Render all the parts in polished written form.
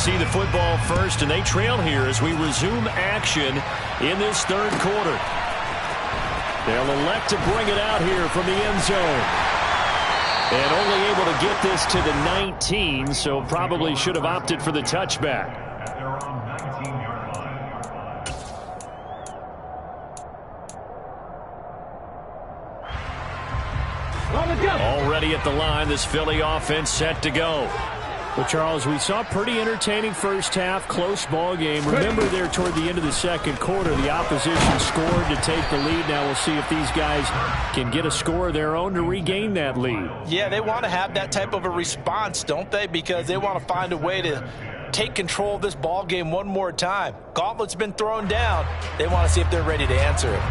see the football first, and they trail here as we resume action in this third quarter. They'll elect to bring it out here from the end zone. And only able to get this to the 19, so probably should have opted for the touchback. Already at the line, this Philly offense set to go. Well, Charles, we saw a pretty entertaining first half, close ball game. Remember there toward the end of the second quarter, the opposition scored to take the lead. Now we'll see if these guys can get a score of their own to regain that lead. Yeah, they want to have that type of a response, don't they? Because they want to find a way to take control of this ball game one more time. Gauntlet's been thrown down. They want to see if they're ready to answer it.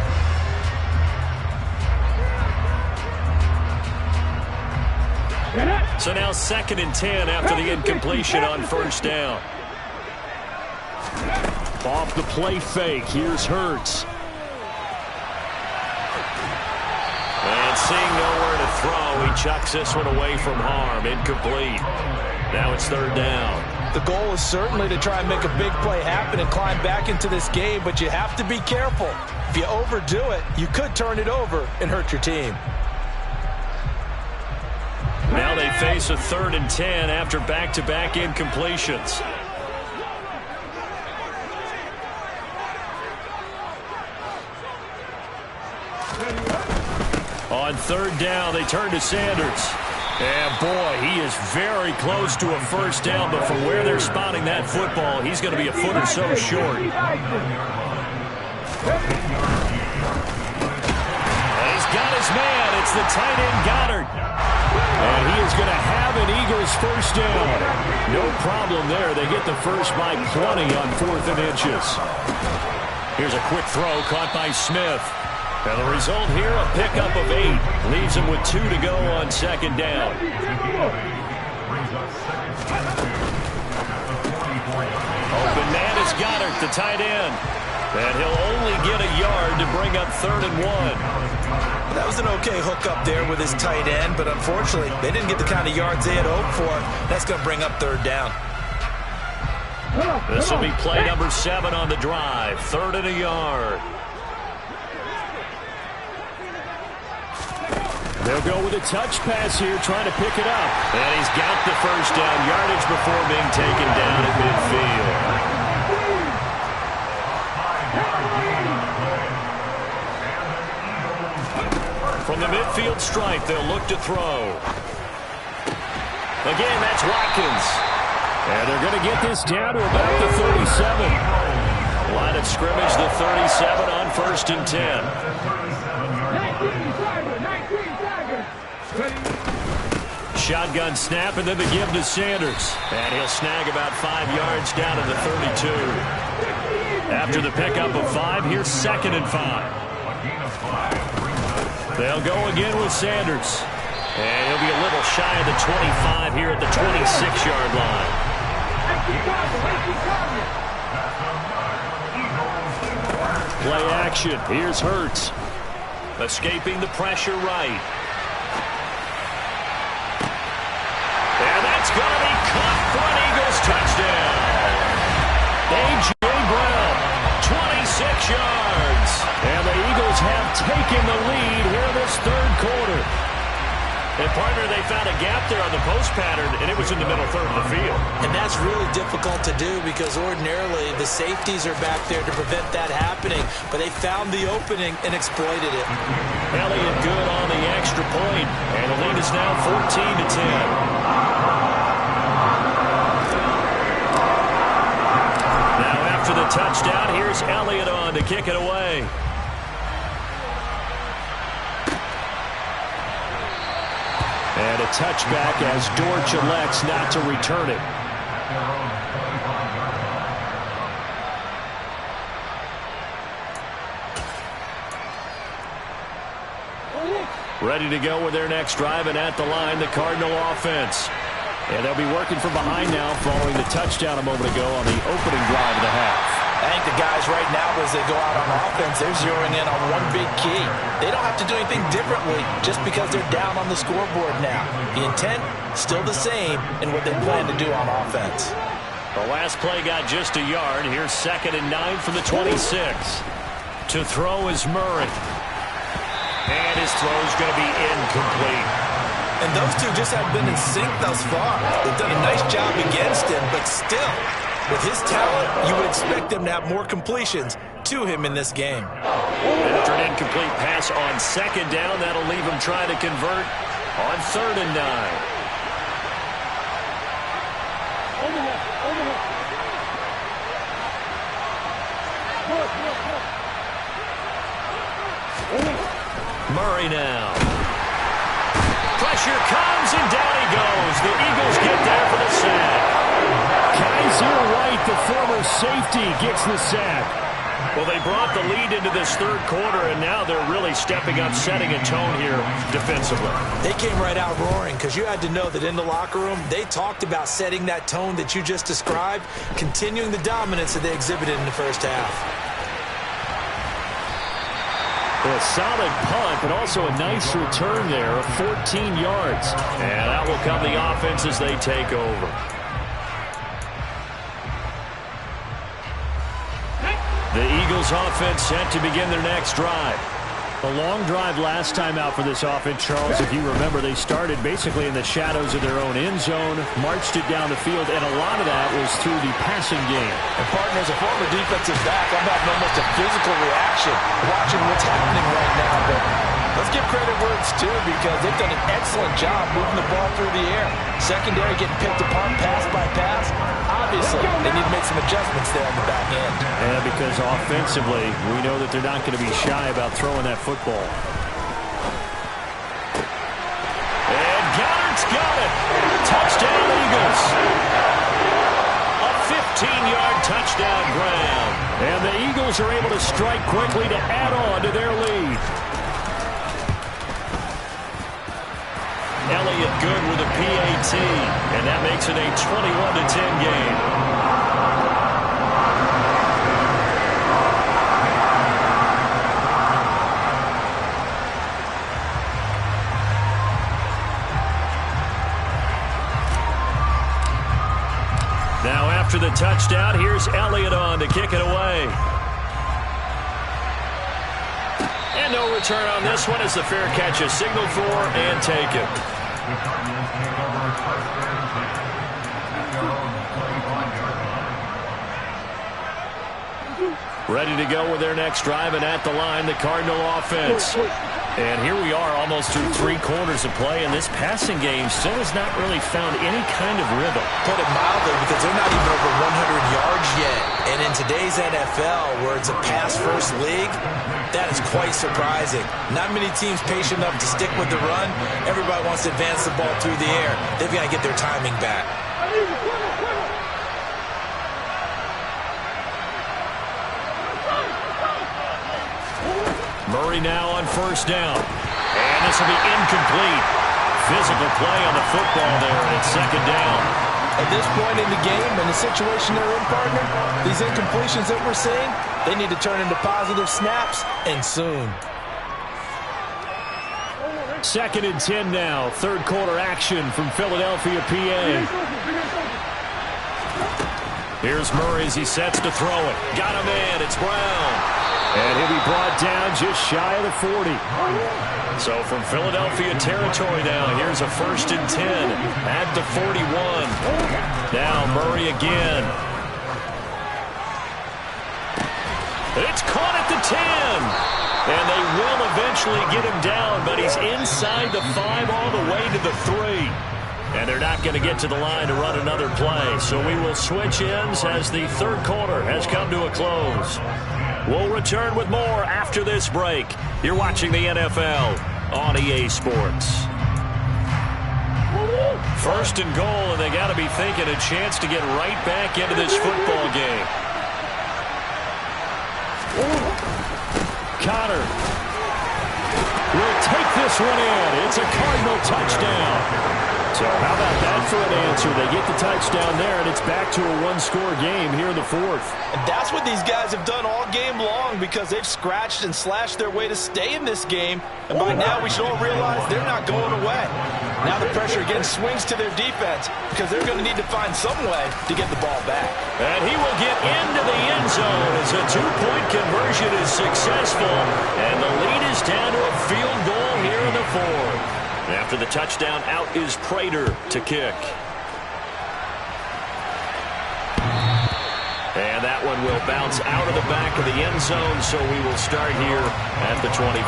So now 2nd and 10 after the incompletion on first down. Off the play fake, here's Hurts. And seeing nowhere to throw, he chucks this one away from harm, incomplete. Now it's 3rd down. The goal is certainly to try and make a big play happen and climb back into this game, but you have to be careful. If you overdo it, you could turn it over and hurt your team. Now they face a 3rd and 10 after back-to-back incompletions. On 3rd down, they turn to Sanders. And boy, he is very close to a first down, but from where they're spotting that football, he's going to be a foot or so short. And he's got his man. It's the tight end Goddard. And he is going to have an Eagles first down. No problem there. They get the first by plenty on 4th and inches. Here's a quick throw caught by Smith. And the result here, a pickup of 8. Leaves him with 2 to go on 2nd down. Open man is Goddard, the tight end. And he'll only get a yard to bring up 3rd and 1. That was an okay hookup there with his tight end, but unfortunately, they didn't get the kind of yards they had hoped for. That's going to bring up 3rd down. This will be play number 7 on the drive. 3rd and a yard. They'll go with a touch pass here, trying to pick it up. And he's got the first down yardage before being taken down at midfield. From the midfield stripe, they'll look to throw. Again, that's Watkins. And they're going to get this down to about the 37. Line of scrimmage, the 37 on 1st and 10. Shotgun snap, and then the give to Sanders. And he'll snag about 5 yards down to the 32. After the pickup of 5, here's 2nd and 5. They'll go again with Sanders. And he'll be a little shy of the 25 here at the 26-yard line. Play action. Here's Hurts. Escaping the pressure right. And that's going to be caught for an Eagles touchdown. A.J. Brown, 26 yards. And the Eagles have taken the lead here in this third quarter. And, partner, they found a gap there on the post pattern, and it was in the middle third of the field. And that's really difficult to do because ordinarily the safeties are back there to prevent that happening. But they found the opening and exploited it. Elliott good on the extra point, and the lead is now 14-10. Now after the touchdown, here's Elliott on to kick it away. And a touchback as Dortch elects not to return it. Ready to go with their next drive, and at the line, the Cardinal offense. And they'll be working from behind now following the touchdown a moment ago on the opening drive of the half. I think the guys right now, as they go out on offense, they're zeroing in on one big key. They don't have to do anything differently just because they're down on the scoreboard now. The intent, still the same in what they plan to do on offense. The last play got just a yard. Here's 2nd and 9 from the 26. To throw is Murray. And his throw is going to be incomplete. And those two just have been in sync thus far. They've done a nice job against him, but still, with his talent, you would expect them to have more completions to him in this game. After an incomplete pass on 2nd down, that'll leave him trying to convert on 3rd and 9. Murray now. Pressure comes, and down he goes. The Eagles get there for the sack. Kaiser White, the former safety, gets the sack. Well, they brought the lead into this 3rd quarter, and now they're really stepping up, setting a tone here defensively. They came right out roaring because you had to know that in the locker room, they talked about setting that tone that you just described, continuing the dominance that they exhibited in the first half. A solid punt, but also a nice return there of 14 yards. And out will come the offense as they take over. The Eagles offense set to begin their next drive. A long drive last time out for this offense, Charles. If you remember, they started basically in the shadows of their own end zone, marched it down the field, and a lot of that was through the passing game. And partner, as a former defensive back, I'm having almost a physical reaction watching what's happening right now. But let's give credit where it's due because they've done an excellent job moving the ball through the air. Secondary getting picked apart pass by pass. Obviously, they need to make some adjustments there on the back end. And because offensively, we know that they're not going to be shy about throwing that football. And Goddard's got it. Touchdown, Eagles. A 15-yard touchdown grab. And the Eagles are able to strike quickly to add on to their lead. Elliott good with a PAT, and that makes it a 21-10 game. Now after the touchdown, here's Elliott on to kick it away. And no return on this one as the fair catch is signaled for and taken. Ready to go with their next drive, and at the line, the Cardinal offense. And here we are almost through 3 quarters of play, and this passing game still has not really found any kind of rhythm. Put it mildly, because they're not even over 100 yards yet. And in today's NFL, where it's a pass-first league, that is quite surprising. Not many teams patient enough to stick with the run. Everybody wants to advance the ball through the air. They've got to get their timing back. Murray now on 1st down. And this will be incomplete. Physical play on the football there, and it's 2nd down. At this point in the game, and the situation they're in, partner, these incompletions that we're seeing, they need to turn into positive snaps, and soon. 2nd and 10 now. 3rd quarter action from Philadelphia, PA. Here's Murray as he sets to throw it. Got him in. It's Brown. And he'll be brought down just shy of the 40. So from Philadelphia territory now, here's a 1st and 10 at the 41. Now Murray again. It's caught at the 10. And they will eventually get him down, but he's inside the 5 all the way to the 3. And they're not going to get to the line to run another play. So we will switch ends as the 3rd quarter has come to a close. We'll return with more after this break. You're watching the NFL on EA Sports. 1st and goal, and they got to be thinking a chance to get right back into this football game. Connor will take this one in. It's a Cardinal touchdown. So how about that for an answer? They get the touchdown there, and it's back to a one-score game here in the fourth. And that's what these guys have done all game long because they've scratched and slashed their way to stay in this game. And by now, we should all realize they're not going away. Now the pressure again swings to their defense because they're going to need to find some way to get the ball back. And he will get into the end zone as a two-point conversion is successful. And the lead is down to a field goal here in the fourth. After the touchdown, out is Prater to kick. And that one will bounce out of the back of the end zone, so we will start here at the 25.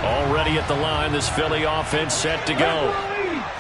Already at the line, this Philly offense set to go.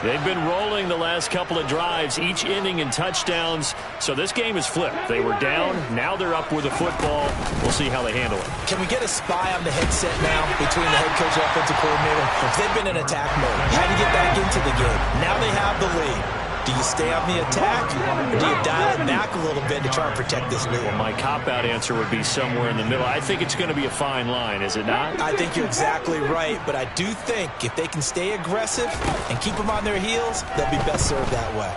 They've been rolling the last couple of drives, each inning in touchdowns. So this game is flipped. They were down. Now they're up with the football. We'll see how they handle it. Can we get a spy on the headset now between the head coach and offensive coordinator? They've been in attack mode. How do you get back into the game? Now they have the lead. Do you stay on the attack, or do you dial it back a little bit to try and protect this lead? Well, my cop-out answer would be somewhere in the middle. I think it's going to be a fine line, is it not? I think you're exactly right, but I do think if they can stay aggressive and keep them on their heels, they'll be best served that way.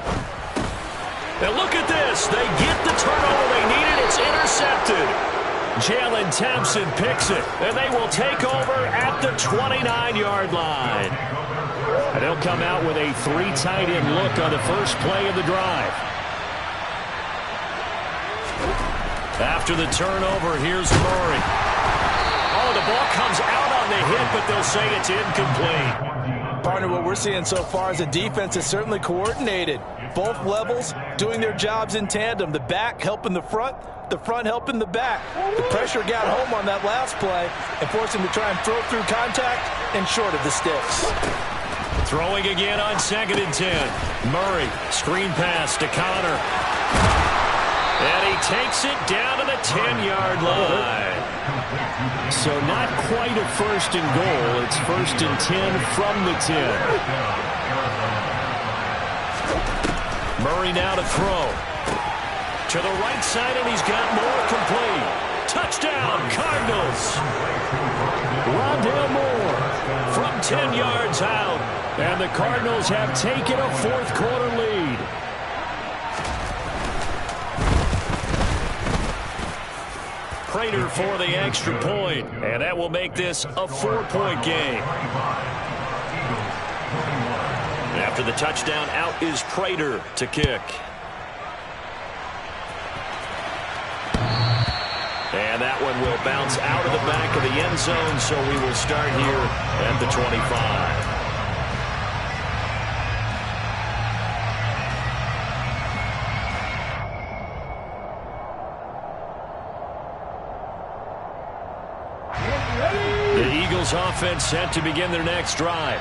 Now look at this. They get the turnover they needed. It's intercepted. Jalen Thompson picks it, and they will take over at the 29-yard line. And they'll come out with a three tight end look on the first play of the drive. After the turnover, here's Murray. Oh, the ball comes out on the hit, but they'll say it's incomplete. Partner, what we're seeing so far is the defense is certainly coordinated. Both levels doing their jobs in tandem. The back helping the front helping the back. The pressure got home on that last play and forced him to try and throw through contact and short of the sticks. Throwing again on 2nd and 10. Murray, screen pass to Connor. And he takes it down to the 10-yard line. So not quite a first and goal. It's 1st and 10 from the 10. Murray now to throw. To the right side, and he's got more complete. Touchdown, Cardinals. Rondale Moore from 10 yards out. And the Cardinals have taken a fourth-quarter lead. Prater for the extra point, and that will make this a 4-point game. After the touchdown, out is Prater to kick. And that one will bounce out of the back of the end zone, so we will start here at the 25. The Eagles offense set to begin their next drive.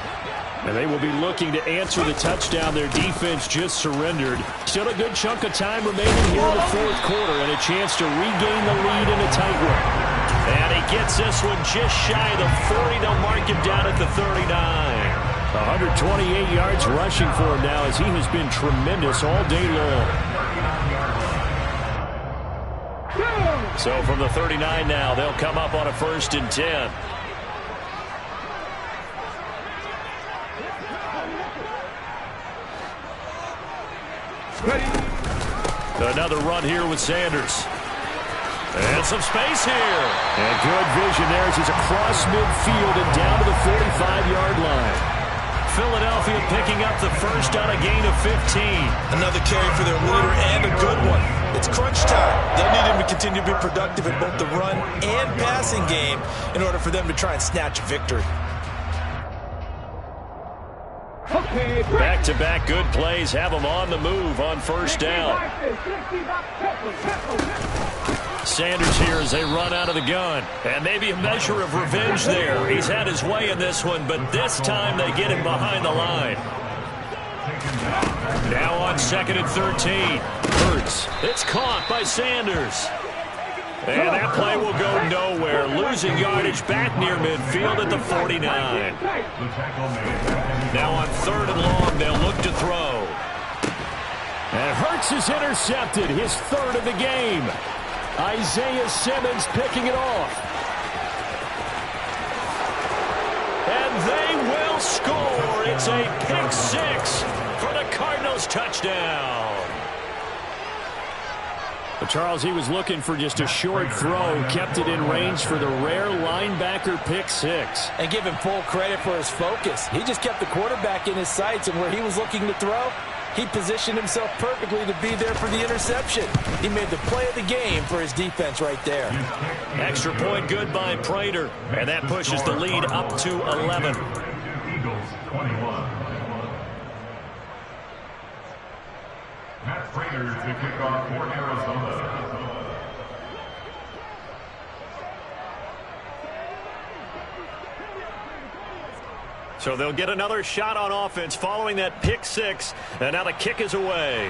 And they will be looking to answer the touchdown their defense just surrendered. Still a good chunk of time remaining here in the fourth quarter and a chance to regain the lead in a tight one. And he gets this one just shy of the 40. They'll mark him down at the 39. 128 yards rushing for him now as he has been tremendous all day long. So from the 39 now, they'll come up on a 1st and 10. Another run here with Sanders. And some space here. And good vision there as he's across midfield and down to the 45-yard line. Philadelphia picking up the first on a gain of 15. Another carry for their leader and a good one. It's crunch time. They'll need him to continue to be productive in both the run and passing game in order for them to try and snatch a victory. Back-to-back good plays have him on the move on first down. Sanders here as they run out of the gun. And maybe a measure of revenge there. He's had his way in this one, but this time they get him behind the line. Now on 2nd and 13. Hurts. It's caught by Sanders. And that play will go nowhere. Losing yardage back near midfield at the 49. Now on 3rd and long, they'll look to throw. And Hurts is intercepted, his third of the game. Isaiah Simmons picking it off. And they will score. It's a pick six for the Cardinals touchdown. But Charles, he was looking for just a short throw, kept it in range for the rare linebacker pick six. And give him full credit for his focus. He just kept the quarterback in his sights, and where he was looking to throw, he positioned himself perfectly to be there for the interception. He made the play of the game for his defense right there. Extra point good by Prater, and that pushes the lead up to 11. Eagles 21. Matt Prater to kick off for Arizona. So they'll get another shot on offense following that pick six, and now the kick is away.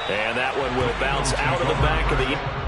And that one will bounce out of the back of the